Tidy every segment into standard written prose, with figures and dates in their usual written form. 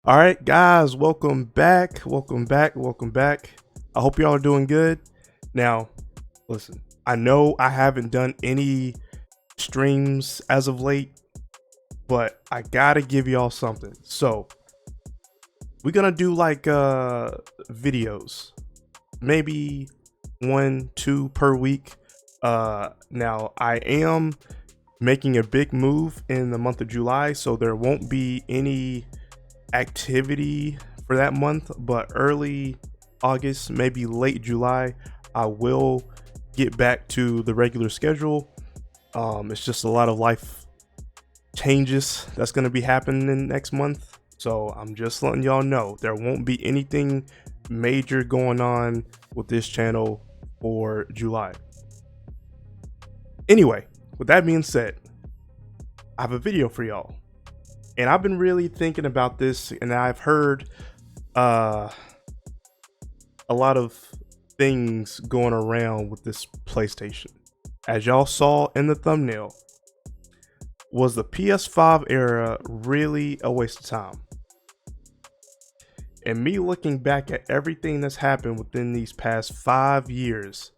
All right, guys, welcome back. Welcome back. Welcome back. I hope y'all are doing good. Now, listen, I know I haven't done any streams as of late, but I gotta give y'all something. So, we're gonna do like videos, maybe 1-2 per week. Now I am making a big move in the month of July, so there won't be any activity for that month, but early August, maybe late July, I will get back to the regular schedule. It's just a lot of life changes that's going to be happening next month, so I'm just letting y'all know there won't be anything major going on with this channel for July. Anyway, with that being said, I have a video for y'all. And I've been really thinking about this, and I've heard a lot of things going around with this PlayStation. As y'all saw in the thumbnail, was the PS5 era really a waste of time? And me looking back at everything that's happened within these past 5 years,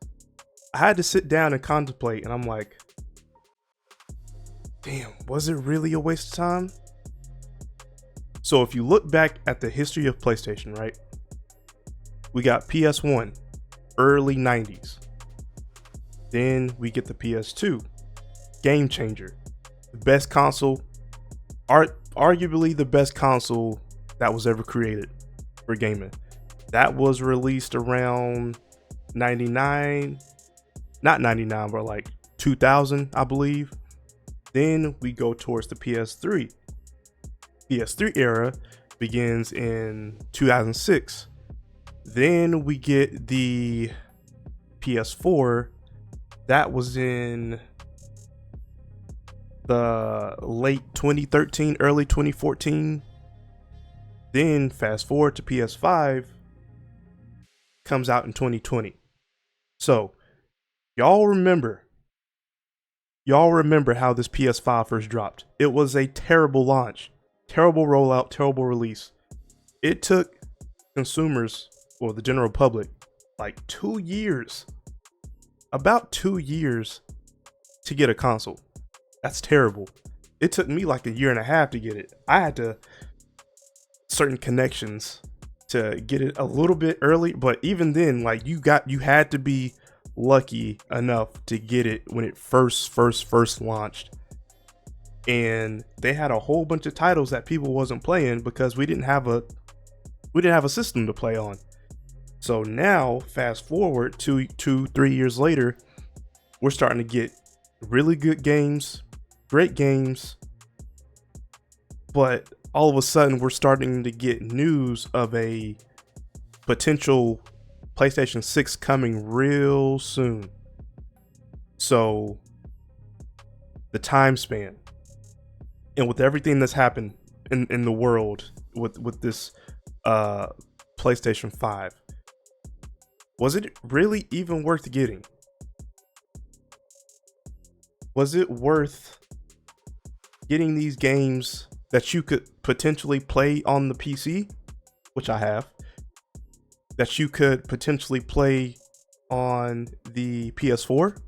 I had to sit down and contemplate, and I'm like, damn, was it really a waste of time? So if you look back at the history of PlayStation, right? We got PS1, early 90s. Then we get the PS2, game changer. The best console, arguably the best console that was ever created for gaming. That was released around 99, not 99, but like 2000, I believe. Then we go towards the PS3. PS3 era begins in 2006. Then we get the PS4. That was in the late 2013, early 2014. Then fast forward to PS5, comes out in 2020. So y'all remember how this PS5 first dropped. It was a terrible launch. Terrible rollout, terrible release. It took consumers, or the general public, like 2 years, about 2 years to get a console. That's terrible. It took me like a year and a half to get it. I had to certain connections to get it a little bit early, but even then, like you had to be lucky enough to get it when it first launched. And they had a whole bunch of titles that people wasn't playing because we didn't have a system to play on. So now, fast forward 3 years later, we're starting to get really good games, great games, but all of a sudden we're starting to get news of a potential PlayStation 6 coming real soon. So the time span, and with everything that's happened in the world with this PlayStation 5, was it really even worth getting? Was it worth getting these games that you could potentially play on the PC, which I have, that you could potentially play on the PS4?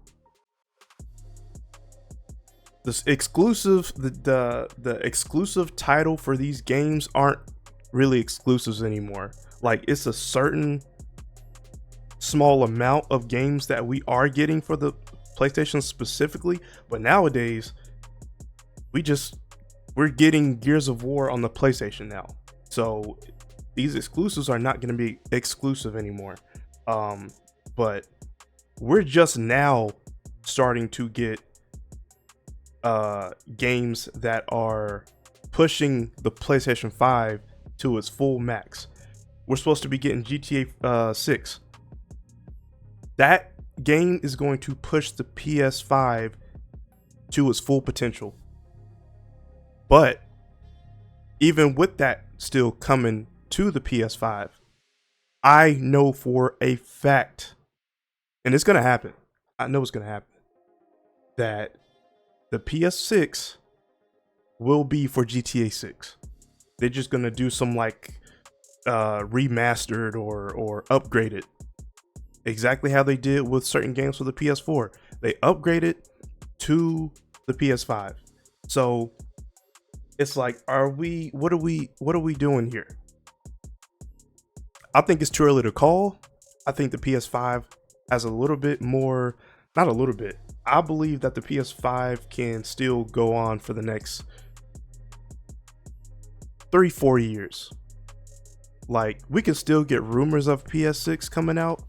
This exclusive, the exclusive title for these games aren't really exclusives anymore. Like, it's a certain small amount of games that we are getting for the PlayStation specifically, but nowadays we're getting Gears of War on the PlayStation now. So these exclusives are not going to be exclusive anymore. But we're just now starting to get games that are pushing the PlayStation 5 to its full max. We're supposed to be getting GTA 6. That game is going to push the PS5 to its full potential. But even with that still coming to the PS5, I know for a fact, and it's going to happen, I know it's going to happen, that the PS6 will be for GTA 6. they're just gonna do some like remastered or upgraded, exactly how they did with certain games for the PS4. They upgraded to the PS5. So it's like, what are we doing here? I think it's too early to call. I think the PS5 has a little bit more, not a little bit. I believe that the PS5 can still go on for the next 3-4 years. Like, we can still get rumors of PS6 coming out,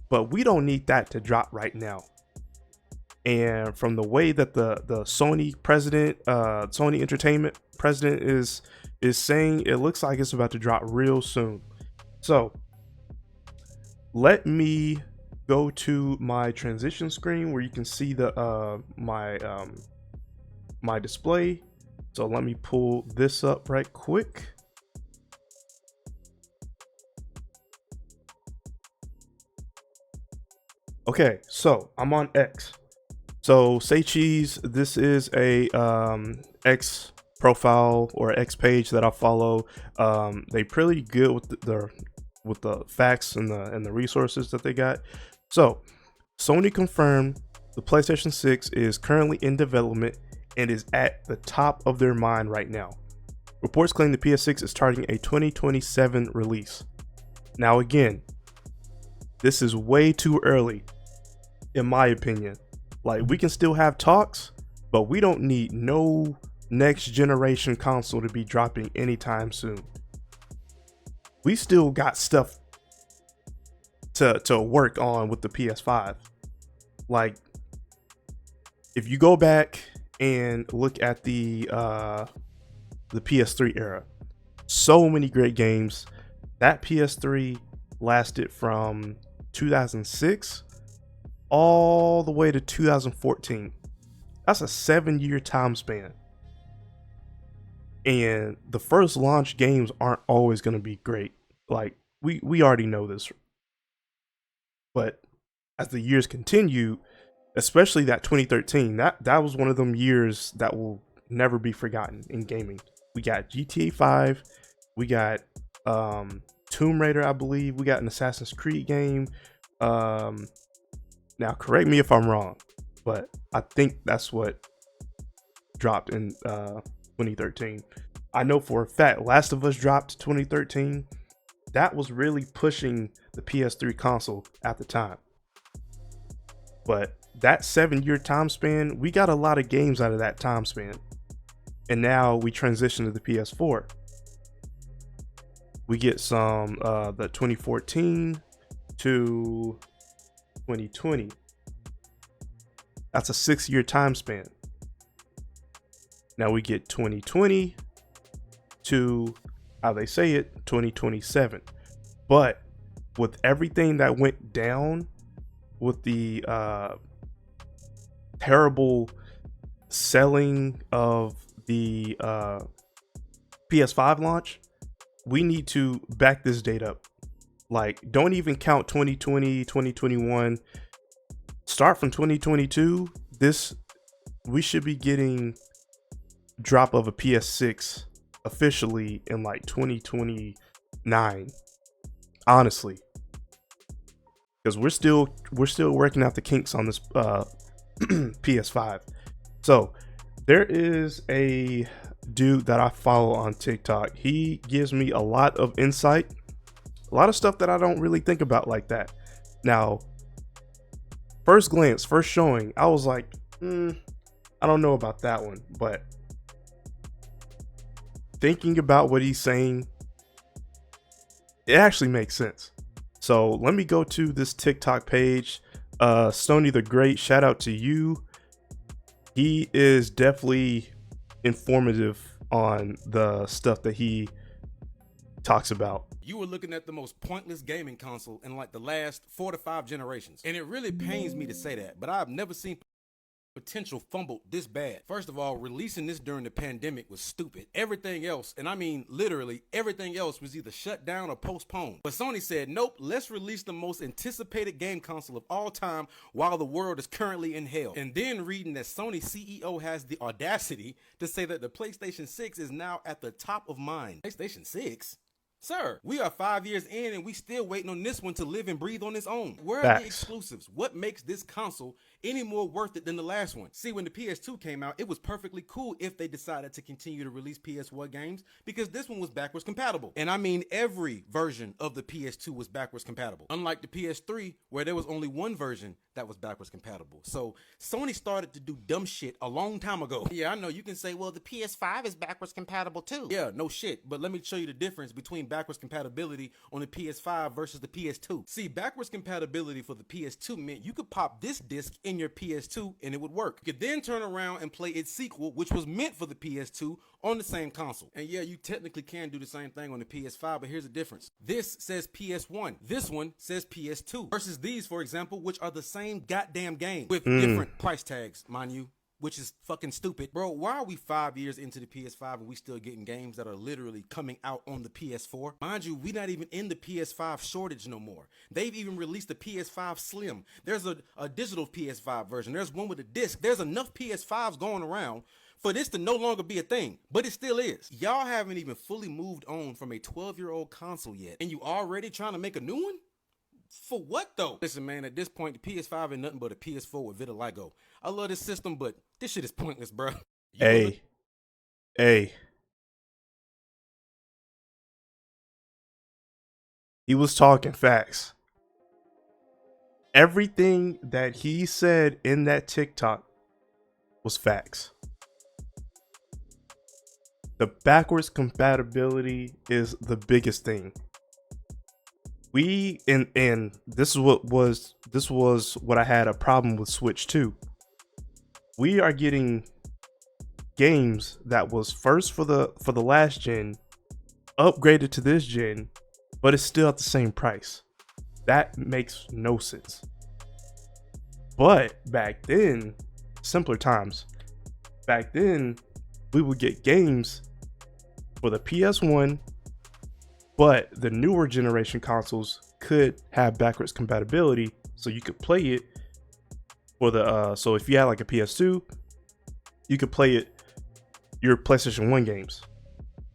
but we don't need that to drop right now. And from the way that the Sony president, Sony Entertainment President is saying, it looks like it's about to drop real soon. So let me go to my transition screen where you can see the my display. So let me pull this up right quick. Okay, so I'm on X. So say cheese, this is a X profile or X page that I follow. They pretty good with the facts and the resources that they got. So Sony confirmed the PlayStation 6 is currently in development and is at the top of their mind right now. Reports claim the PS6 is targeting a 2027 release. Now again, this is way too early, in my opinion. Like, we can still have talks, but we don't need no next generation console to be dropping anytime soon. We still got stuff to work on with the PS5. Like, if you go back and look at the PS3 era, so many great games. That PS3 lasted from 2006 all the way to 2014. That's a 7-year time span. And the first launch games aren't always going to be great. Like, we already know this. But as the years continue, especially that 2013, that was one of them years that will never be forgotten in gaming. We got GTA 5, we got Tomb Raider, I believe, we got an Assassin's Creed game. Now correct me if I'm wrong, but I think that's what dropped in 2013. I know for a fact Last of Us dropped 2013. That was really pushing the PS3 console at the time. But that 7-year time span, we got a lot of games out of that time span. And now we transition to the PS4. We get some the 2014 to 2020. That's a 6-year time span. Now we get 2020 to, how they say it, 2027. But with everything that went down with the terrible selling of the PS5 launch, we need to back this date up. Like, don't even count 2020, 2021. Start from 2022. We should be getting drop of a PS6 officially in like 2029. Honestly, because we're still working out the kinks on this PS5. So there is a dude that I follow on TikTok. He gives me a lot of insight, a lot of stuff that I don't really think about like that. Now, first glance, first showing, I was like, I don't know about that one. But thinking about what he's saying, it actually makes sense. So let me go to this TikTok page. Sony the Great, shout out to you. He is definitely informative on the stuff that he talks about. You were looking at the most pointless gaming console in like the last 4 to 5 generations. And it really pains me to say that, but I've never seen potential fumbled this bad. First of all, releasing this during the pandemic was stupid. Everything else, and I mean literally everything else, was either shut down or postponed. But Sony said, nope, let's release the most anticipated game console of all time while the world is currently in hell. And then reading that Sony CEO has the audacity to say that the PlayStation 6 is now at the top of mind. PlayStation 6? Sir, we are 5 years in and we still waiting on this one to live and breathe on its own. Where are the exclusives? What makes this console any more worth it than the last one? See, when the PS2 came out, it was perfectly cool if they decided to continue to release PS1 games because this one was backwards compatible. And I mean every version of the PS2 was backwards compatible. Unlike the PS3, where there was only one version that was backwards compatible. So Sony started to do dumb shit a long time ago. Yeah, I know you can say, well, the PS5 is backwards compatible too. Yeah, no shit. But let me show you the difference between backwards compatibility on the PS5 versus the PS2. See, backwards compatibility for the PS2 meant you could pop this disc in your PS2 and it would work. You could then turn around and play its sequel, which was meant for the PS2, on the same console. And yeah, you technically can do the same thing on the PS5, but here's the difference. This says PS1. This one says PS2. Versus these, for example, which are the same goddamn game with different price tags, mind you, which is fucking stupid. Bro, why are we 5 years into the PS5 and we still getting games that are literally coming out on the PS4? Mind you, we not even in the PS5 shortage no more. They've even released the PS5 Slim. There's a digital PS5 version. There's one with a disc. There's enough PS5s going around for this to no longer be a thing, but it still is. Y'all haven't even fully moved on from a 12-year-old console yet, and you already trying to make a new one? For what though? Listen, man, at this point, the PS5 ain't nothing but a PS4 with vitiligo. I love this system, but this shit is pointless, bro. Hey. He was talking facts. Everything that he said in that TikTok was facts. The backwards compatibility is the biggest thing. We and this was what I had a problem with Switch 2. We are getting games that was first for the last gen, upgraded to this gen, but it's still at the same price. That makes no sense. But back then, simpler times. Back then, we would get games for the PS1, but the newer generation consoles could have backwards compatibility, so you could play it for the so if you had like a PS2, you could play it your PlayStation 1 games,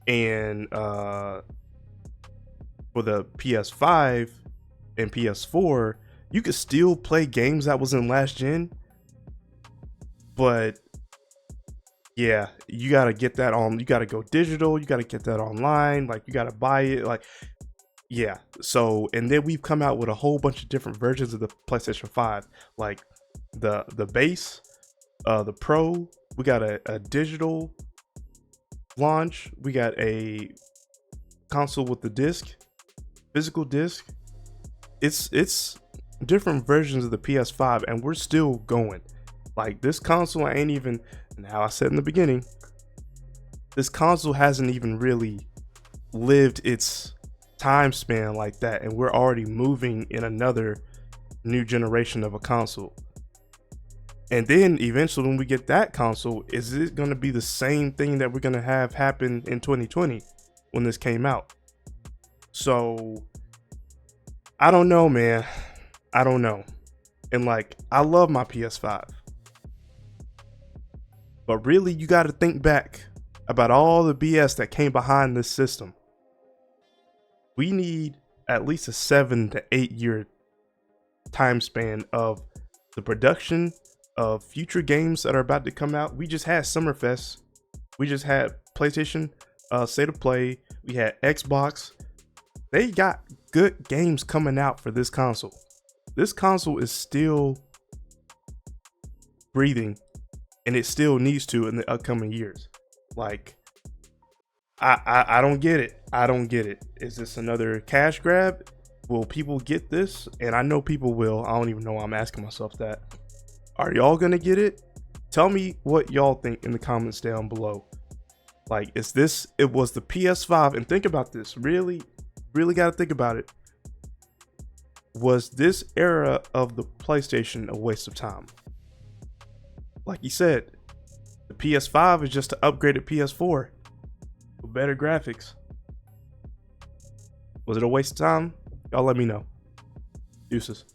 and for the PS5 and PS4, you could still play games that was in last gen, but yeah, you gotta get that on. You gotta go digital. You gotta get that online. Like, you gotta buy it. Like, yeah. So, and then we've come out with a whole bunch of different versions of the PlayStation 5, like the base, the Pro. We got a digital launch. We got a console with the disc, physical disc. It's different versions of the PS5, and we're still going. Like, this console ain't even. Now, I said in the beginning, this console hasn't even really lived its time span like that, and we're already moving in another new generation of a console. And then eventually, when we get that console, is it going to be the same thing that we're going to have happen in 2020 when this came out? So I don't know, man. I don't know. And like, I love my PS5. But really, you got to think back about all the BS that came behind this system. We need at least a 7 to 8 year time span of the production of future games that are about to come out. We just had Summerfest. We just had PlayStation State of Play. We had Xbox. They got good games coming out for this console. This console is still breathing. And it still needs to in the upcoming years. Like, I don't get it. I don't get it. Is this another cash grab? Will people get this? And I know people will. I don't even know why I'm asking myself that. Are y'all gonna get it? Tell me what y'all think in the comments down below. Like, is this, it was the PS5, and think about this. Really gotta think about it. Was this era of the PlayStation a waste of time? like you said, the PS5 is just an upgraded PS4 with better graphics. Was it a waste of time? Y'all let me know. Deuces.